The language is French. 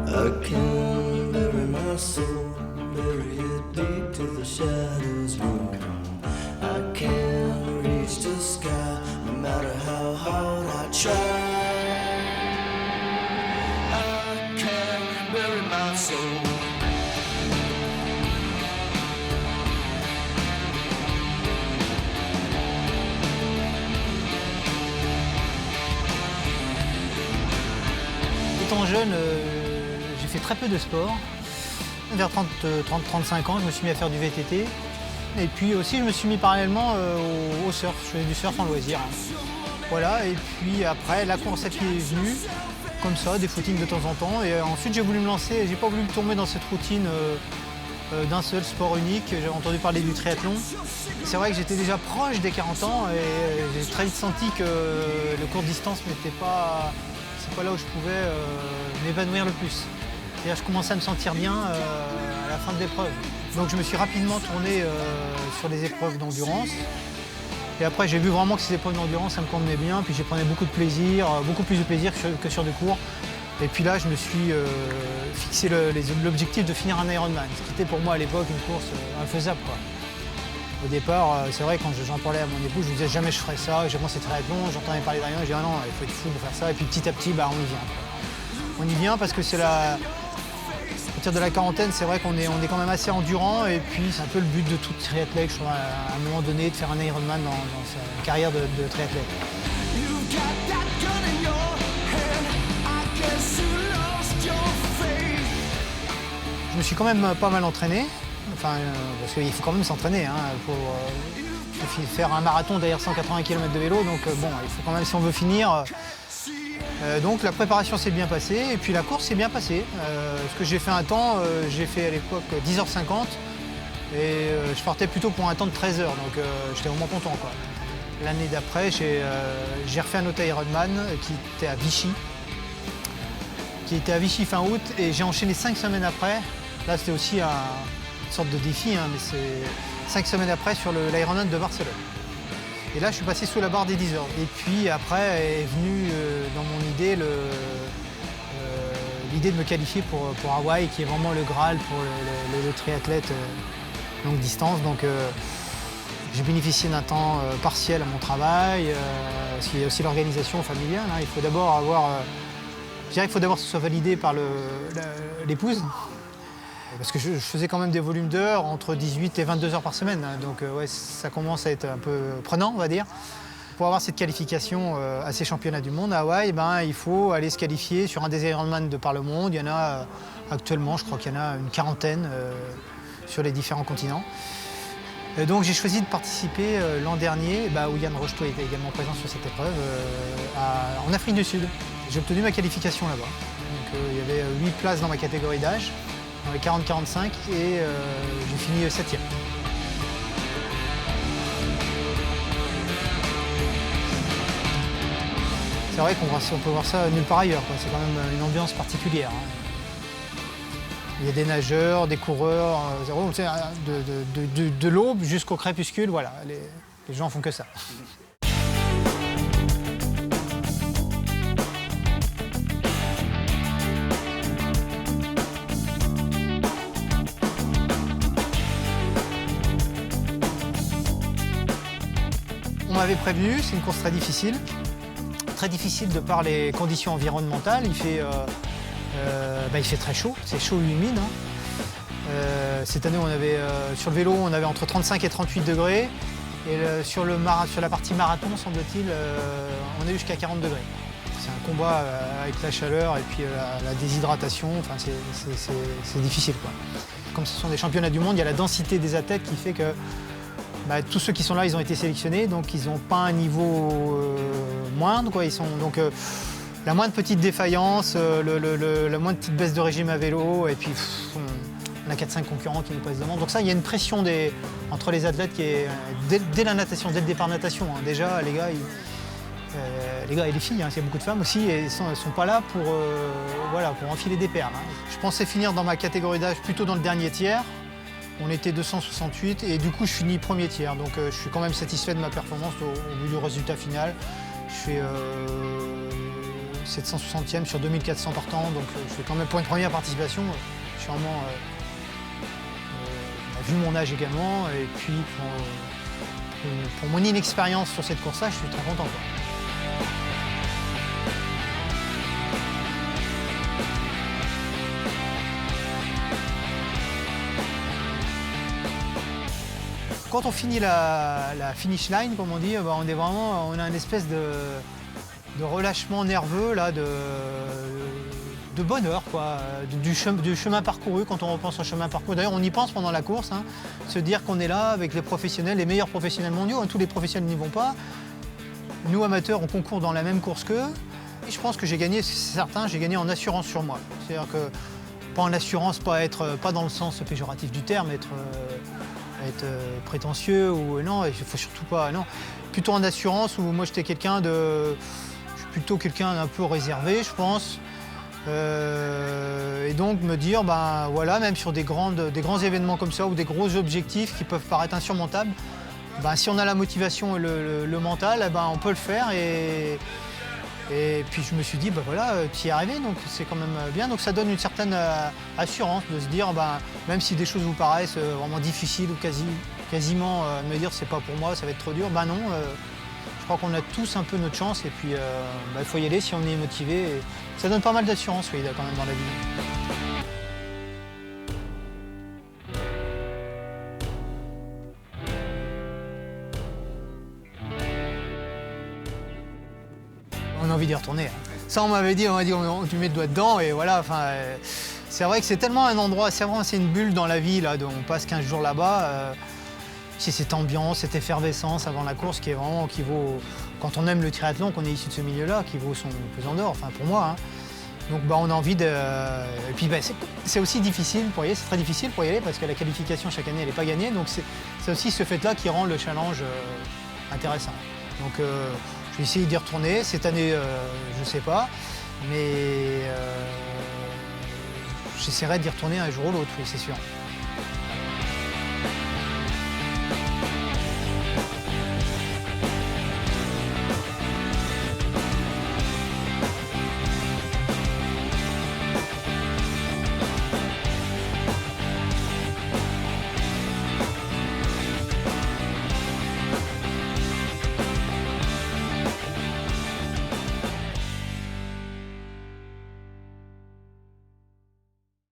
I can bury my soul, bury it deep till the shadows roam. I can't reach the sky, no matter how hard I try. I can't bury my soul. Étant jeune, j'ai fait très peu de sport. Vers 30-35 ans, je me suis mis à faire du VTT. Et puis aussi, je me suis mis parallèlement au surf. Je faisais du surf en loisir. Voilà, et puis après, la course à pied est venue, comme ça, des footings de temps en temps. Et ensuite, j'ai voulu me lancer, j'ai pas voulu tomber dans cette routine d'un seul sport unique. J'ai entendu parler du triathlon. C'est vrai que j'étais déjà proche des 40 ans et j'ai très vite senti que le court distance n'était pas... C'est pas là où je pouvais m'épanouir le plus. Et là, je commençais à me sentir bien à la fin de l'épreuve. Donc je me suis rapidement tourné sur des épreuves d'endurance. Et après, j'ai vu vraiment que ces épreuves d'endurance, ça me convenait bien. Puis j'ai pris beaucoup de plaisir, beaucoup plus de plaisir que sur du court. Et puis là, je me suis fixé l'objectif de finir un Ironman, ce qui était pour moi à l'époque une course infaisable, quoi. Au départ, c'est vrai, quand j'en parlais à mon époux, je lui disais jamais je ferais ça, j'ai pensé triathlon, j'entendais parler d'Ironman, je disais ah non, il faut être fou pour faire ça. Et puis petit à petit, on y vient, quoi. On y vient parce que c'est à partir de la quarantaine, c'est vrai qu'on est quand même assez endurant. Et puis c'est un peu le but de tout triathlète, je crois, à un moment donné, de faire un Ironman dans sa carrière de triathlète. Je me suis quand même pas mal entraîné. Enfin, parce qu'il faut quand même s'entraîner, hein, pour faire un marathon derrière 180 km de vélo, donc bon, il faut quand même, si on veut finir. Donc la préparation s'est bien passée, et puis la course s'est bien passée. Parce que j'ai fait un temps, j'ai fait à l'époque 10h50, et je partais plutôt pour un temps de 13h, donc j'étais vraiment content, quoi. L'année d'après, j'ai refait un autre Ironman qui était à Vichy fin août, et j'ai enchaîné 5 semaines après. Là, c'était aussi une sorte de défi, hein, mais c'est 5 semaines après sur l'Ironman de Barcelone. Et là, je suis passé sous la barre des 10 heures. Et puis après est venue dans mon idée l'idée de me qualifier pour Hawaï, qui est vraiment le Graal pour le triathlète longue distance. Donc j'ai bénéficié d'un temps partiel à mon travail, parce qu'il y a aussi l'organisation familiale, hein. Il faut d'abord que ce soit validé par l'épouse. Parce que je faisais quand même des volumes d'heures entre 18 et 22 heures par semaine. Donc ouais, ça commence à être un peu prenant, on va dire. Pour avoir cette qualification à ces championnats du monde à Hawaï, il faut aller se qualifier sur un des Ironman de par le monde. Il y en a actuellement, je crois qu'il y en a une quarantaine sur les différents continents. Et donc j'ai choisi de participer l'an dernier, où Yann Rocheteau était également présent sur cette épreuve, en Afrique du Sud. J'ai obtenu ma qualification là-bas. Donc il y avait 8 places dans ma catégorie d'âge, dans les 40-45, et j'ai fini 7e. C'est vrai qu'on peut voir ça nulle part ailleurs, quoi. C'est quand même une ambiance particulière, hein. Il y a des nageurs, des coureurs, de l'aube jusqu'au crépuscule, voilà, les gens font que ça. On m'avait prévenu, c'est une course très difficile de par les conditions environnementales. Il fait très chaud, c'est chaud et humide, hein. Cette année, sur le vélo, on avait entre 35 et 38 degrés. Et sur la partie marathon, semble-t-il, on est jusqu'à 40 degrés. C'est un combat avec la chaleur et puis la déshydratation. Enfin, c'est difficile, quoi. Comme ce sont des championnats du monde, il y a la densité des athlètes qui fait que tous ceux qui sont là, ils ont été sélectionnés, donc ils n'ont pas un niveau moindre, quoi. La moindre petite défaillance, la moindre petite baisse de régime à vélo, et puis on a 4-5 concurrents qui nous passent devant. Donc ça, il y a une pression entre les athlètes qui est dès la natation, dès le départ natation, hein. Déjà, les gars et les filles, hein, il y a beaucoup de femmes aussi, et ils ne sont pas là pour enfiler des perles, hein. Je pensais finir dans ma catégorie d'âge plutôt dans le dernier tiers. On était 268 et du coup je finis premier tiers, donc je suis quand même satisfait de ma performance au vu du résultat final. Je fais 760e sur 2400 partants, donc je fais quand même pour une première participation. Je suis vraiment, vu mon âge également, et puis pour mon inexpérience sur cette course-là, je suis très content, quoi. Quand on finit la finish line, comme on dit, on a une espèce de relâchement nerveux, là, de bonheur, quoi, du chemin parcouru, quand on repense au chemin parcouru. D'ailleurs, on y pense pendant la course, hein, se dire qu'on est là avec les professionnels, les meilleurs professionnels mondiaux, hein, tous les professionnels n'y vont pas. Nous, amateurs, on concourt dans la même course qu'eux. Et je pense que j'ai gagné, c'est certain, j'ai gagné en assurance sur moi. C'est-à-dire que, pas en assurance, pas dans le sens péjoratif du terme, être prétentieux ou non, il faut surtout pas, non. Plutôt en assurance où moi j'étais je suis plutôt quelqu'un d'un peu réservé, je pense. Et donc me dire, ben voilà, même sur des grands événements comme ça ou des gros objectifs qui peuvent paraître insurmontables, ben, si on a la motivation et le mental, eh ben, on peut le faire. Et puis je me suis dit, ben voilà, tu y es arrivé, donc c'est quand même bien. Donc ça donne une certaine assurance de se dire, ben, même si des choses vous paraissent vraiment difficiles ou quasiment me dire c'est pas pour moi, ça va être trop dur, ben non. Je crois qu'on a tous un peu notre chance et puis il faut y aller si on est motivé. Et ça donne pas mal d'assurance, oui, quand même dans la vie. On a envie d'y retourner, hein. Ça, on m'a dit, tu mets le doigt dedans et voilà. Enfin, c'est vrai que c'est tellement un endroit, c'est une bulle dans la vie, là, on passe 15 jours là-bas. C'est cette ambiance, cette effervescence avant la course qui vaut, quand on aime le triathlon, qu'on est issu de ce milieu-là, qui vaut son pesant d'or, enfin pour moi, hein. Donc bah, on a envie de... Et puis bah, c'est aussi difficile pour y aller, c'est très difficile pour y aller parce que la qualification chaque année elle n'est pas gagnée, donc c'est aussi ce fait-là qui rend le challenge intéressant. Donc je vais essayer d'y retourner, cette année je ne sais pas, mais j'essaierai d'y retourner un jour ou l'autre, oui c'est sûr.